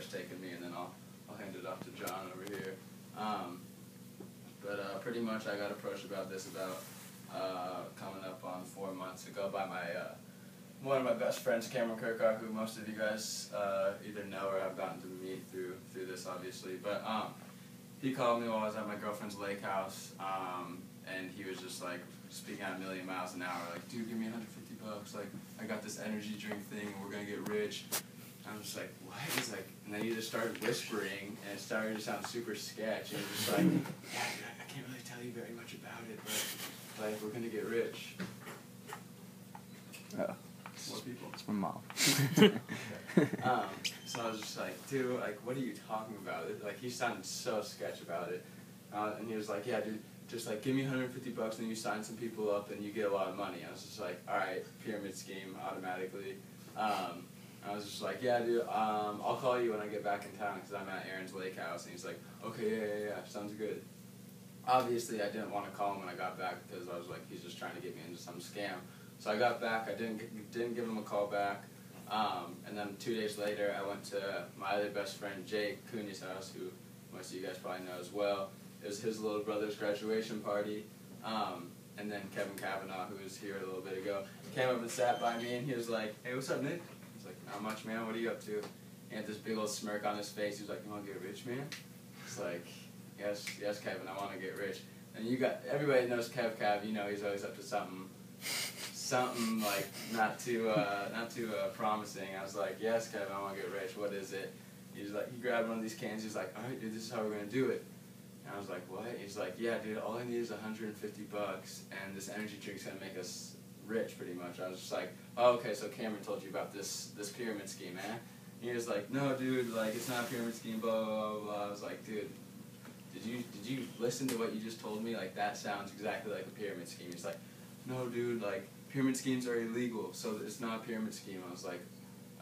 starts taking me, and then I'll hand it off to John over here. Pretty much I got approached about this coming up on 4 months ago by my one of my best friends, Cameron Kirkar, who most of you guys either know or have gotten to meet through this, obviously. But he called me while I was at my girlfriend's lake house, and he was just like speaking at a million miles an hour, like, dude, give me $150. Like, I got this energy drink thing, and we're gonna get rich. And I was just like, what? He's like, and then he just started whispering, and it started to sound super sketch. And he was just like, yeah, dude, I can't really tell you very much about it, but like, we're gonna get rich. Oh. More people. It's my mom. So I was just like, dude, like, what are you talking about? Like, he sounded so sketch about it. And he was like, yeah, dude, just like, give me $150 and you sign some people up and you get a lot of money. I was just like, all right, pyramid scheme automatically. I was just like, yeah, dude, I'll call you when I get back in town because I'm at Aaron's lake house. And he's like, okay, yeah, sounds good. Obviously, I didn't want to call him when I got back because I was like, he's just trying to get me into some scam. So I got back, I didn't give him a call back, and then 2 days later I went to my other best friend Jake Cunha's house, who most of you guys probably know as well. It was his little brother's graduation party, and then Kevin Kavanaugh, who was here a little bit ago, came up and sat by me and he was like, hey, what's up, Nick? I was like, not much, man, what are you up to? He had this big old smirk on his face. He was like, you want to get rich, man? It's like, yes, Kevin, I want to get rich. And everybody knows Cav, you know he's always up to something like not too promising. I was like, yes, Kevin, I want to get rich. What is it? He's like, he grabbed one of these cans. He's like, all right, dude, this is how we're gonna do it. And I was like, what? He's like, yeah, dude, all I need is $150, and this energy drink's gonna make us rich, pretty much. I was just like, oh, okay, so Cameron told you about this pyramid scheme, man. And he was like, no, dude, like, it's not a pyramid scheme, blah blah blah blah. I was like, dude, did you listen to what you just told me? Like, that sounds exactly like a pyramid scheme. He's like, no, dude, like, pyramid schemes are illegal, so it's not a pyramid scheme. I was like,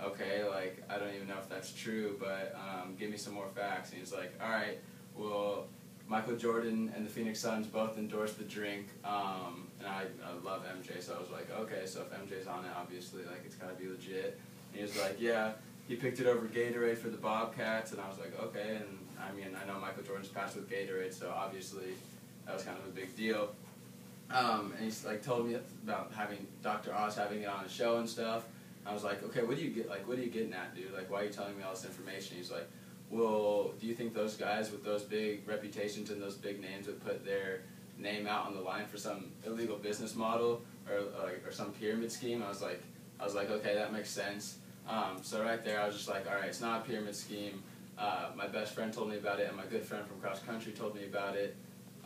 okay, like, I don't even know if that's true, but give me some more facts. And he's like, all right, well, Michael Jordan and the Phoenix Suns both endorsed the drink, and I love MJ, so I was like, okay, so if MJ's on it, obviously, like, it's gotta be legit. And he was like, yeah, he picked it over Gatorade for the Bobcats, and I was like, okay, and I mean, I know Michael Jordan's passed with Gatorade, so obviously that was kind of a big deal. And he's like told me about having Dr. Oz having it on his show and stuff. I was like, okay, what are you getting at, dude? Like, why are you telling me all this information? He's like, well, do you think those guys with those big reputations and those big names would put their name out on the line for some illegal business model or some pyramid scheme? I was like, okay, that makes sense. So right there, I was just like, all right, it's not a pyramid scheme. My best friend told me about it, and my good friend from cross country told me about it.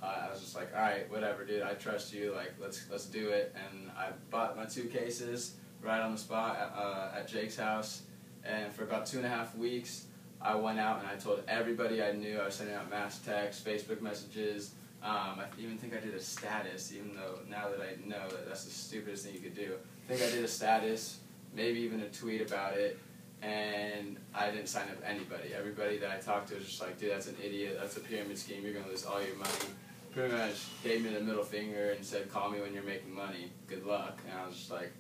I was just like, all right, whatever, dude, I trust you, like, let's do it. And I bought my 2 cases right on the spot at Jake's house, and for about 2.5 weeks, I went out and I told everybody I knew. I was sending out mass texts, Facebook messages. I even think I did a status, even though now that I know that that's the stupidest thing you could do. I think I did a status, maybe even a tweet about it, and I didn't sign up anybody. Everybody that I talked to was just like, dude, that's an idiot, that's a pyramid scheme, you're going to lose all your money. Pretty much gave me the middle finger and said, call me when you're making money, good luck. And I was just like,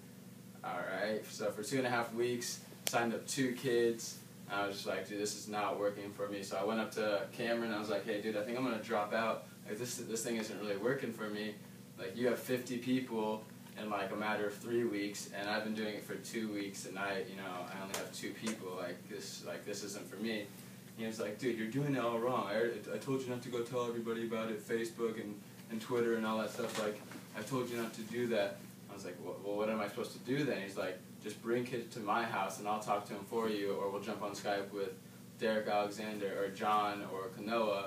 alright. So for 2.5 weeks, signed up 2 kids. I was just like, dude, this is not working for me. So I went up to Cameron and I was like, hey, dude, I think I'm going to drop out. Like, this thing isn't really working for me. Like, you have 50 people in like a matter of 3 weeks, and I've been doing it for 2 weeks, and I only have 2 people. Like, this isn't for me. He was like, dude, you're doing it all wrong. I told you not to go tell everybody about it, Facebook and Twitter and all that stuff. Like, I told you not to do that. I was like, well, what am I supposed to do then? He's like, just bring kids to my house and I'll talk to him for you, or we'll jump on Skype with Derek Alexander or John or Kanoa.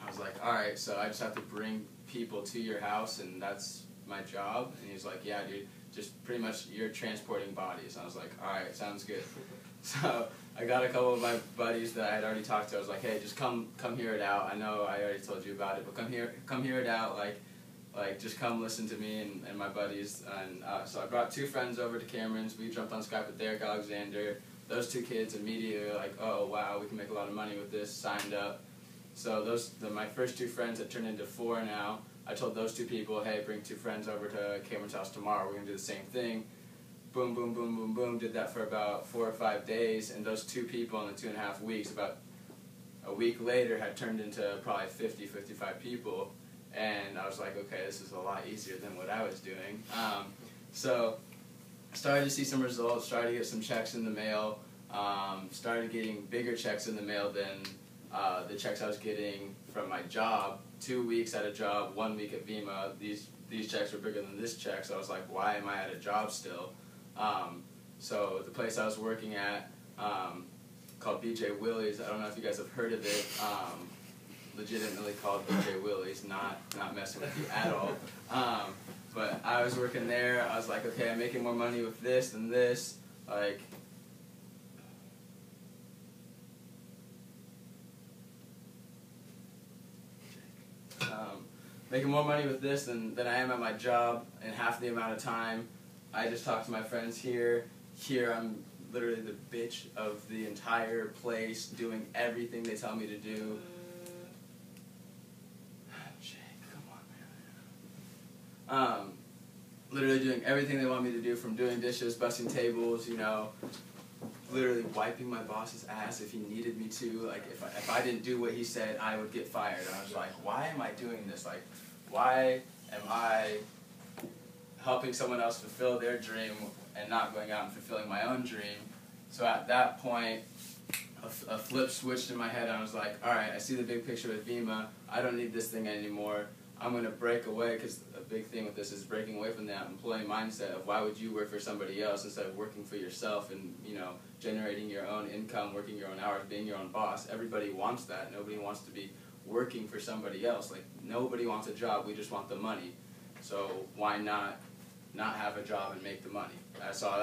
I was like, all right, so I just have to bring people to your house and that's my job? And he's like, yeah, dude, just pretty much you're transporting bodies. And I was like, all right, sounds good. So I got a couple of my buddies that I had already talked to. I was like, hey, just come hear it out. I know I already told you about it, but come hear it out. Like just come listen to me and my buddies. And so I brought 2 friends over to Cameron's. We jumped on Skype with Derek Alexander. Those 2 kids immediately were like, oh wow, we can make a lot of money with this. Signed up. So my first 2 friends that turned into 4 now. I told those 2 people, hey, bring 2 friends over to Cameron's house tomorrow. We're gonna do the same thing. boom, boom, boom, boom, boom, did that for about 4 or 5 days, and those 2 people in the 2.5 weeks, about a week later, had turned into probably 50, 55 people, and I was like, okay, this is a lot easier than what I was doing. So I started to see some results, started to get some checks in the mail, started getting bigger checks in the mail than the checks I was getting from my job. 2 weeks at a job, 1 week at Vemma. These checks were bigger than this check, so I was like, why am I at a job still? So the place I was working at, called BJ Willie's, I don't know if you guys have heard of it, legitimately called BJ Willie's, not messing with you at all. But I was working there, I was like, okay, I'm making more money with this than this, like, making more money with this than I am at my job in half the amount of time. I just talked to my friends here. Here I'm literally the bitch of the entire place, doing everything they tell me to do. Jake, come on, man. Literally doing everything they want me to do, from doing dishes, busting tables, you know, literally wiping my boss's ass if he needed me to. Like, if I didn't do what he said, I would get fired. And I was like, why am I doing this? Like, why am I helping someone else fulfill their dream and not going out and fulfilling my own dream? So at that point, a flip switched in my head, and I was like, all right, I see the big picture with Vemma. I don't need this thing anymore. I'm going to break away, because a big thing with this is breaking away from that employee mindset of why would you work for somebody else instead of working for yourself and, you know, generating your own income, working your own hours, being your own boss. Everybody wants that. Nobody wants to be working for somebody else. Like, nobody wants a job. We just want the money. So why not have a job and make the money? That's how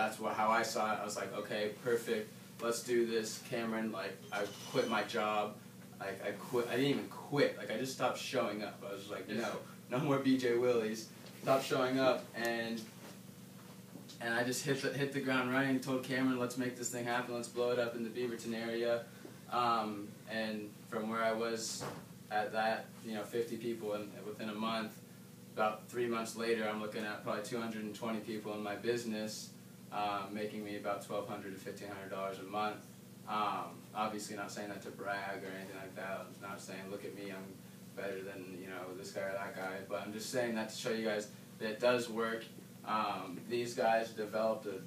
I saw it. I was like, okay, perfect. Let's do this, Cameron. Like, I quit my job. Like, I quit. I didn't even quit. Like, I just stopped showing up. I was like, no more BJ Willie's. Stopped showing up, and I just hit the ground running. Told Cameron, let's make this thing happen. Let's blow it up in the Beaverton area. And from where I was at that, 50 people, and within a month, about 3 months later, I'm looking at probably 220 people in my business, making me about $1,200 to $1,500 a month. Obviously not saying that to brag or anything like that. I'm not saying, look at me, I'm better than, this guy or that guy. But I'm just saying that to show you guys that it does work. These guys developed a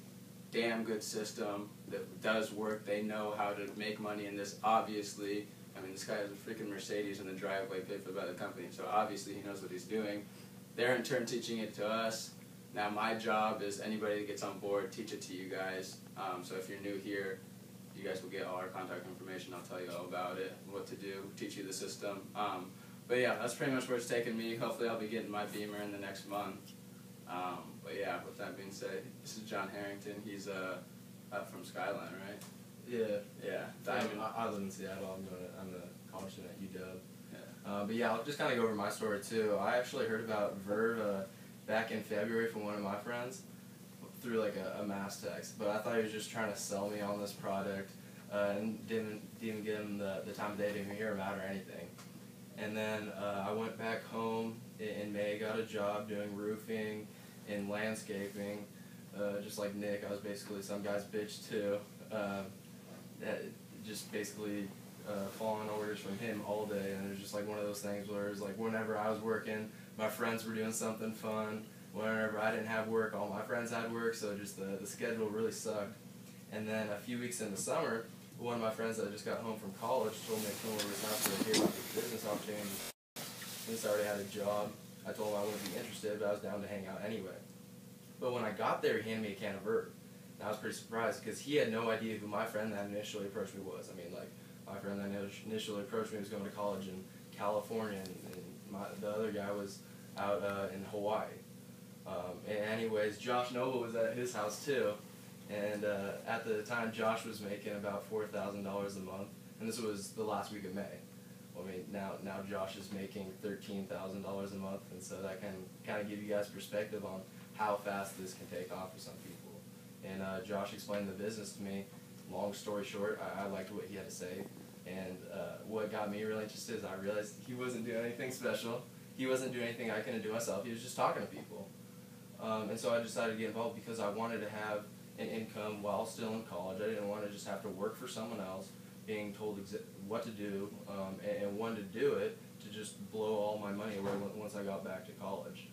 damn good system that does work. They know how to make money in this, obviously. I mean, this guy has a freaking Mercedes in the driveway paid for by the company, so obviously he knows what he's doing. They're in turn teaching it to us. Now my job is anybody that gets on board, teach it to you guys. So if you're new here, you guys will get all our contact information. I'll tell you all about it, what to do, teach you the system. But yeah, that's pretty much where it's taken me. Hopefully I'll be getting my Beamer in the next month. But yeah, with that being said, this is John Harrington. He's up from Skyline, right? Yeah. Diamond. I live in Seattle. I'm a college student at UW. Yeah. But yeah, I'll just kind of go over my story too. I actually heard about Verve back in February from one of my friends through like a mass text. But I thought he was just trying to sell me on this product and didn't even give him the time of day to hear him out or anything. And then I went back home in May, got a job doing roofing and landscaping. Just like Nick, I was basically some guy's bitch too. Just basically following orders from him all day, and it was just like one of those things where it was like whenever I was working, my friends were doing something fun. Whenever I didn't have work, all my friends had work, so just the schedule really sucked. And then a few weeks in the summer, one of my friends that just got home from college told me to come over to his house to hear about this business opportunity. Since I already had a job, I told him I wouldn't be interested, but I was down to hang out anyway. But when I got there, he handed me a can of Verve. And I was pretty surprised because he had no idea who my friend that initially approached me was. I mean, like, my friend that initially approached me was going to college in California, and the other guy was out in Hawaii. And anyways, Josh Noble was at his house too, and at the time Josh was making about $4,000 a month, and this was the last week of May. Well, I mean, now Josh is making $13,000 a month, and so that can kind of give you guys perspective on how fast this can take off for some people. And Josh explained the business to me. Long story short, I liked what he had to say, and what got me really interested is I realized he wasn't doing anything special. He wasn't doing anything I couldn't do myself. He was just talking to people. And so I decided to get involved because I wanted to have an income while still in college. I didn't want to just have to work for someone else, being told what to do, and when to do it, to just blow all my money away once I got back to college.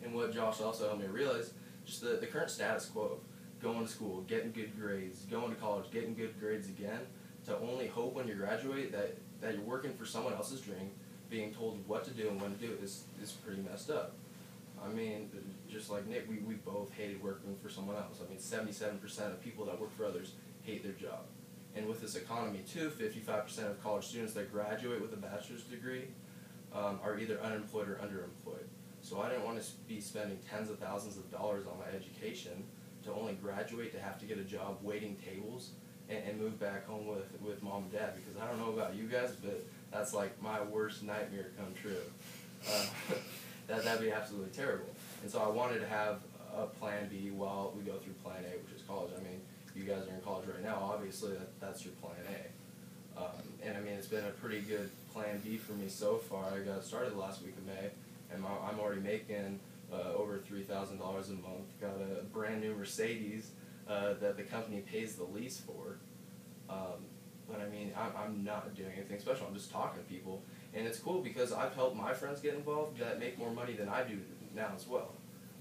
And what Josh also helped me realize, just the current status quo of going to school, getting good grades, going to college, getting good grades again, to only hope when you graduate that you're working for someone else's dream, being told what to do and when to do it is pretty messed up. I mean, just like Nick, we both hated working for someone else. I mean, 77% of people that work for others hate their job. And with this economy too, 55% of college students that graduate with a bachelor's degree are either unemployed or underemployed. So I didn't want to be spending tens of thousands of dollars on my education to only graduate to have to get a job waiting tables and move back home with mom and dad, because I don't know about you guys, but that's like my worst nightmare come true. That'd be absolutely terrible. And so I wanted to have a plan B while we go through plan A, which is college. I mean, you guys are in college right now, obviously that's your plan A. And I mean, it's been a pretty good plan B for me so far. I got started the last week of May, and I'm already making over $3,000 a month. Got a brand new Mercedes that the company pays the lease for. But I mean, I'm not doing anything special. I'm just talking to people. And it's cool because I've helped my friends get involved that make more money than I do now as well.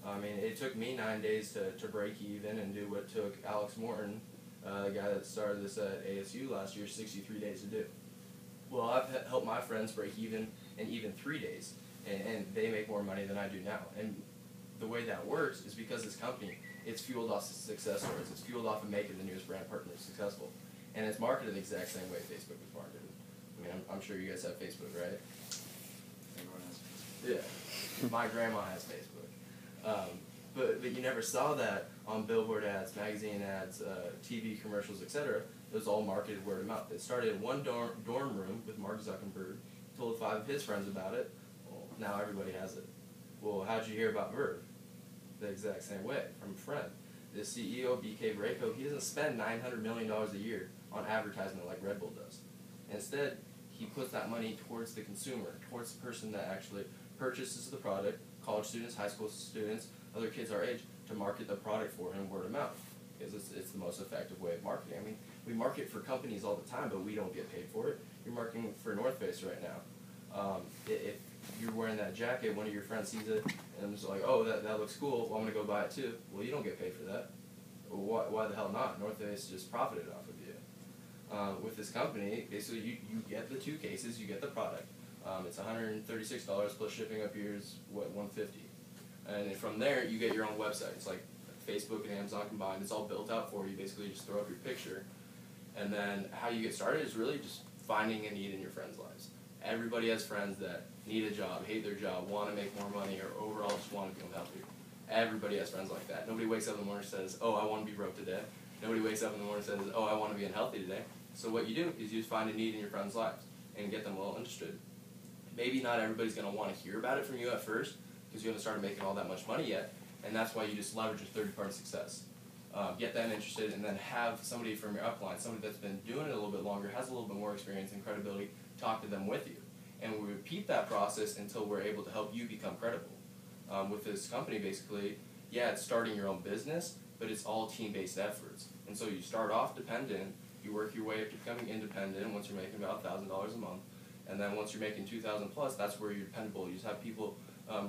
I mean, it took me 9 days to break even and do what took Alex Morton, the guy that started this at ASU last year, 63 days to do. Well, I've helped my friends break even in even 3 days, and they make more money than I do now. And the way that works is because this company, it's fueled off success stories. It's fueled off of making the newest brand partner successful. And it's marketed the exact same way Facebook is marketed. I mean, I'm sure you guys have Facebook, right? Everyone has. Yeah. My grandma has Facebook. But you never saw that on billboard ads, magazine ads, TV commercials, etc. It was all marketed word of mouth. It started in one dorm room with Mark Zuckerberg, told 5 of his friends about it. Well, now everybody has it. Well, how'd you hear about Verve? The exact same way, from a friend. The CEO, BK Brayko, he doesn't spend $900 million a year on advertisement like Red Bull does. Instead, he puts that money towards the consumer, towards the person that actually purchases the product, college students, high school students, other kids our age, to market the product for him word of mouth. Because it's the most effective way of marketing. I mean, we market for companies all the time, but we don't get paid for it. You're marketing for North Face right now. If you're wearing that jacket, one of your friends sees it, and it's like, oh, that looks cool, well, I'm going to go buy it too. Well, you don't get paid for that. Why the hell not? North Face just profited off of you. With this company, basically you get the 2 cases, you get the product. It's $136 plus shipping up here is what, $150. And then from there you get your own website. It's like Facebook and Amazon combined. It's all built out for you. Basically you just throw up your picture. And then how you get started is really just finding a need in your friends' lives. Everybody has friends that need a job, hate their job, want to make more money, or overall just want to become healthier. Everybody has friends like that. Nobody wakes up in the morning and says, oh, I want to be broke today. Nobody wakes up in the morning and says, oh, I want to be unhealthy today. So what you do is you just find a need in your friends' lives and get them well understood. Maybe not everybody's going to want to hear about it from you at first because you haven't started making all that much money yet, and that's why you just leverage your third-party success. Get them interested, and then have somebody from your upline, somebody that's been doing it a little bit longer, has a little bit more experience and credibility, talk to them with you. And we repeat that process until we're able to help you become credible. With this company, basically, yeah, it's starting your own business, but it's all team-based efforts. And so you start off dependent, you work your way up to becoming independent once you're making about $1,000 a month, and then once you're making $2,000 plus, that's where you're dependable. You just have people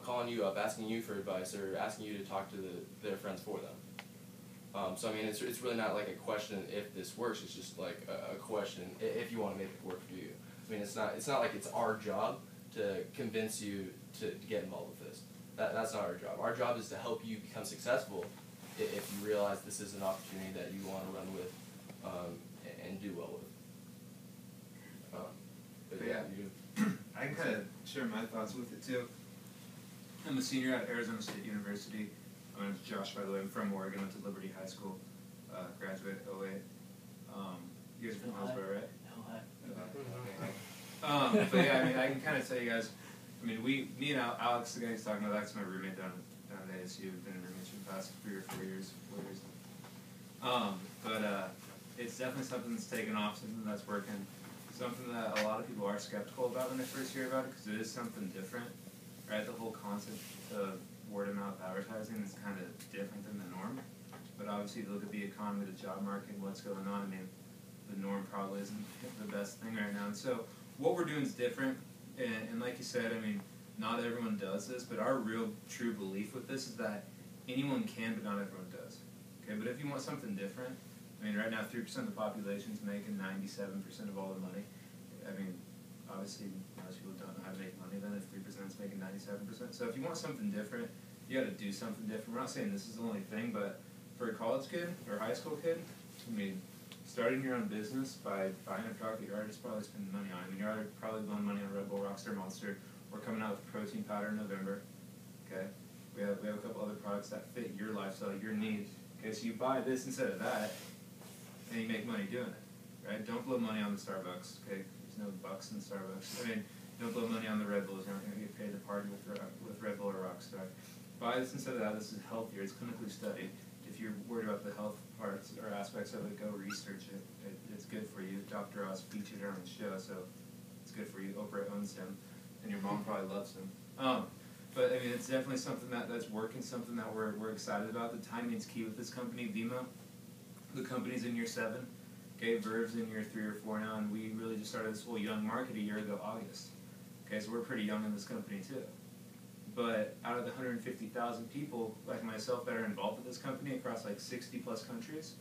calling you up, asking you for advice, or asking you to talk to their friends for them. So I mean, it's really not like a question if this works. It's just like a question if you want to make it work for you. I mean, it's not like it's our job to convince you to get involved with this. That's not our job. Our job is to help you become successful if you realize this is an opportunity that you want to run with and do well with. But yeah, I can kind of share my thoughts with it too. I'm a senior at Arizona State University. My name's Josh, by the way. I'm from Oregon. Went to Liberty High School. Graduated 08. You guys are from Hillsborough, right? But yeah, I mean, I can kind of tell you guys. I mean, me and Alex, the guy he's talking about, that's my roommate down at ASU. We've been roommates for the past 3 or 4 years, 4 years now. But it's definitely something that's taken off, something that's working, something that a lot of people are skeptical about when they first hear about it, because it is something different, right? The whole concept of word of mouth advertising is kind of different than the norm. But obviously, look at the economy, the job market, what's going on. I mean, the norm probably isn't the best thing right now. And so what we're doing is different. And like you said, I mean, not everyone does this, but our real true belief with this is that anyone can, but not everyone does. Okay, but if you want something different, I mean, right now 3% of the population is making 97% of all the money. I mean, obviously, most people don't know how to make money then if 3% is making 97%. So if you want something different, you got to do something different. We're not saying this is the only thing, but for a college kid or high school kid, I mean, starting your own business by buying a product that you're already probably spending money on. I mean, you're already probably blowing money on Red Bull, Rockstar, Monster. We're coming out with protein powder in November. Okay, we have a couple other products that fit your lifestyle, your needs. Okay, so you buy this instead of that, and you make money doing it, right? Don't blow money on the Starbucks. Okay, there's no bucks in Starbucks. I mean, don't blow money on the Red Bulls. You're not going to get paid to party with Red Bull or Rockstar. Buy this instead of that. This is healthier. It's clinically studied. If you're worried about the health parts or aspects of it, go research it. It's good for you. Dr. Oz featured it on the show, so it's good for you. Oprah owns him, and your mom probably loves him. But I mean, it's definitely something that's working, something that we're excited about. The timing's key with this company, Vemma. The company's in year 7. Okay, Verve's in year 3 or 4 now, and we really just started this whole young market a year ago, August. Okay, so we're pretty young in this company too. But out of the 150,000 people like myself that are involved with this company across like 60 plus countries,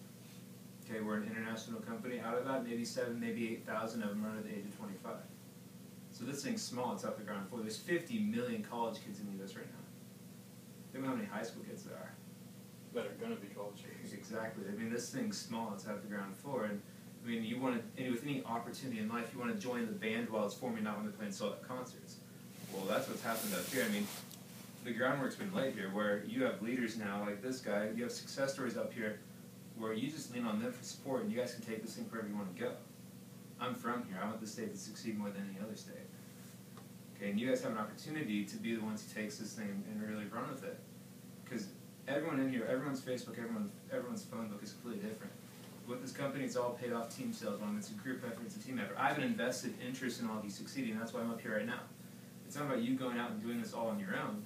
okay, we're an international company. Out of that, maybe 7, maybe 8,000 of them are under the age of 25. So this thing's small. It's off the ground floor. There's 50 million college kids in the U.S. right now. Think about how many high school kids there are. That are going to be college kids. Exactly. I mean, this thing's small. It's off the ground floor. And I mean, you want to, with any opportunity in life, you want to join the band while it's forming, not when they're playing sold-out concerts. Well, that's what's happened up here. I mean, the groundwork's been laid here, where you have leaders now, like this guy. You have success stories up here, where you just lean on them for support, and you guys can take this thing wherever you want to go. I'm from here. I want this state to succeed more than any other state. Okay, and you guys have an opportunity to be the ones who takes this thing and really run with it. Because everyone in here, everyone's Facebook, everyone's phone book is completely different. With this company, it's all paid off team sales. It's a group effort, it's a team effort. I have an invested interest in all of you succeeding, and that's why I'm up here right now. It's not about you going out and doing this all on your own.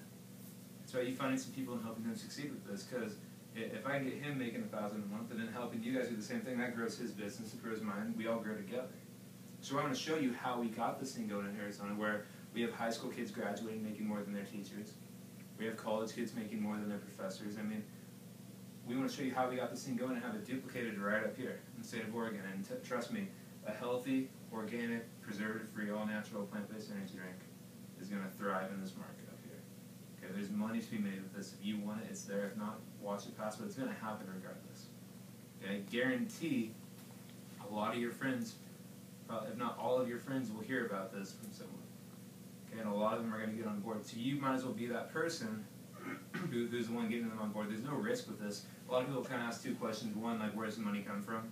It's about you finding some people and helping them succeed with this. Because if I can get him making $1,000 a month and then helping you guys do the same thing, that grows his business, it grows mine. We all grow together. So I want to show you how we got this thing going in Arizona, where we have high school kids graduating making more than their teachers. We have college kids making more than their professors. I mean, we want to show you how we got this thing going and have it duplicated right up here in the state of Oregon. And trust me, a healthy, organic, preservative-free, all-natural, plant-based energy drink is going to thrive in this market up here. Okay, there's money to be made with this. If you want it, it's there. If not, watch it pass, but it's going to happen regardless. Okay, I guarantee a lot of your friends, if not all of your friends, will hear about this from someone. Okay, and a lot of them are going to get on board. So you might as well be that person who's the one getting them on board. There's no risk with this. A lot of people kind of ask 2 questions. One, like, where does the money come from?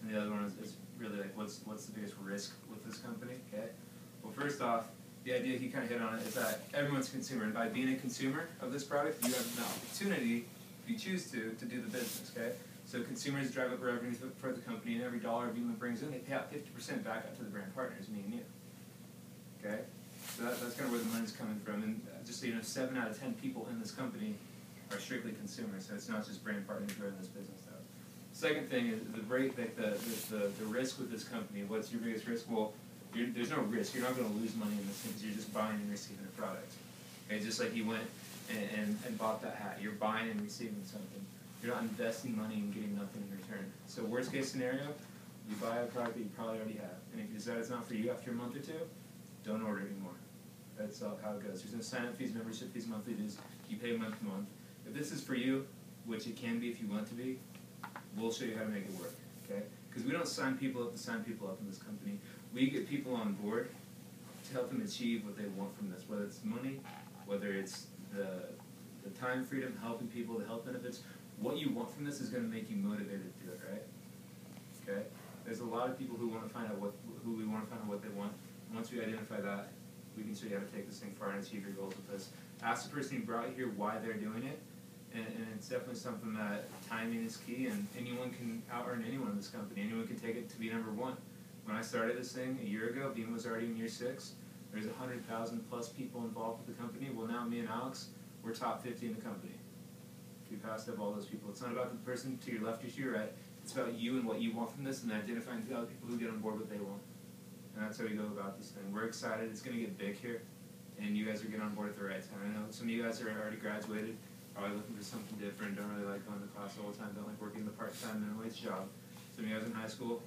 And the other one is really like, what's the biggest risk with this company? Okay. Well, first off, the idea he kind of hit on it is that everyone's a consumer, and by being a consumer of this product, you have an opportunity, if you choose to do the business. Okay. So consumers drive up revenue for the company, and every dollar Vemma brings in, they pay out 50% back out to the brand partners, me and you. Okay. So that's kind of where the money's coming from. And just so you know, 7 out of 10 people in this company are strictly consumers, so it's not just brand partners who are in this business though. Second thing is the risk with this company. What's your biggest risk? Well, there's no risk. You're not going to lose money in this thing because you're just buying and receiving a product. Okay, just like you went and bought that hat. You're buying and receiving something. You're not investing money and getting nothing in return. So worst case scenario, you buy a product that you probably already have. And if you decide it's not for you after a month or 2, don't order it anymore. That's how it goes. There's no sign-up fees, membership fees, monthly dues. You pay month to month. If this is for you, which it can be if you want to be, we'll show you how to make it work, okay? Because we don't sign people up to sign people up in this company. We get people on board to help them achieve what they want from this, whether it's money, whether it's the time freedom, helping people, the health benefits. What you want from this is going to make you motivated to do it, right? Okay? There's a lot of people who want to find out what they want. Once we identify that, we can show you how to take this thing far and achieve your goals with this. Ask the person who brought you here why they're doing it, and it's definitely something that timing is key, and anyone can out-earn anyone in this company. Anyone can take it to be number 1. When I started this thing a year ago, Vemma was already in year 6. There's 100,000 plus people involved with the company. Well, now me and Alex, we're top 50 in the company. We passed up all those people. It's not about the person to your left or to your right. It's about you and what you want from this, and identifying the other people who get on board what they want. And that's how we go about this thing. We're excited. It's going to get big here, and you guys are getting on board at the right time. I know some of you guys are already graduated, probably looking for something different, don't really like going to class all the time, don't like working the part-time minimum wage job. Some of you guys in high school,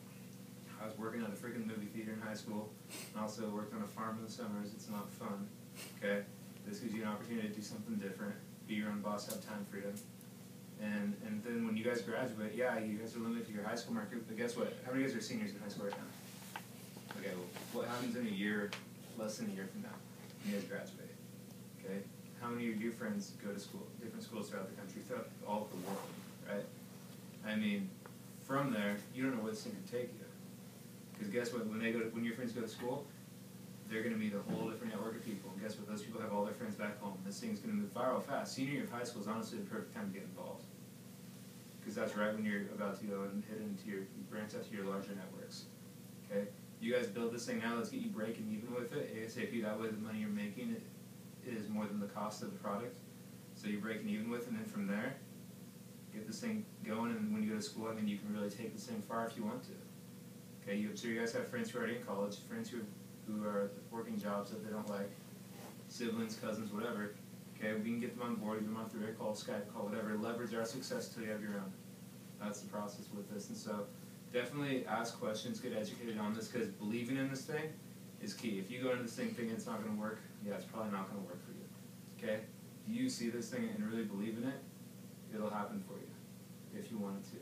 I was working at a freaking movie theater in high school, and also worked on a farm in the summers. It's not fun, okay? This gives you an opportunity to do something different, be your own boss, have time freedom. And then when you guys graduate, yeah, you guys are limited to your high school market, but guess what? How many of you guys are seniors in high school right now? Okay, well, what happens in a year, less than a year from now, when you guys graduate? Okay? How many of your friends go to school, different schools throughout the country, throughout all of the world, right? I mean, from there, you don't know where this thing can take you. Because guess what? When your friends go to school, they're going to meet a whole different network of people. And guess what? Those people have all their friends back home. This thing's going to move viral fast. Senior year of high school is honestly the perfect time to get involved. Because that's right when you're about to go and branch out to your larger networks. Okay? You guys build this thing now, let's get you breaking even with it ASAP. That way the money you're making is more than the cost of the product. So you're breaking even with, and then from there, get this thing going, and when you go to school, I mean, you can really take this thing far if you want to. Okay, so you guys have friends who are already in college, friends who are working jobs that they don't like, siblings, cousins, whatever. Okay, we can get them on board, even on through a call, Skype call, whatever. Leverage our success until you have your own. That's the process with this. And so definitely ask questions, get educated on this, because believing in this thing is key. If you go into this thing thinking it's not going to work, yeah, it's probably not going to work for you. Okay? If you see this thing and really believe in it, it'll happen for you if you want it to.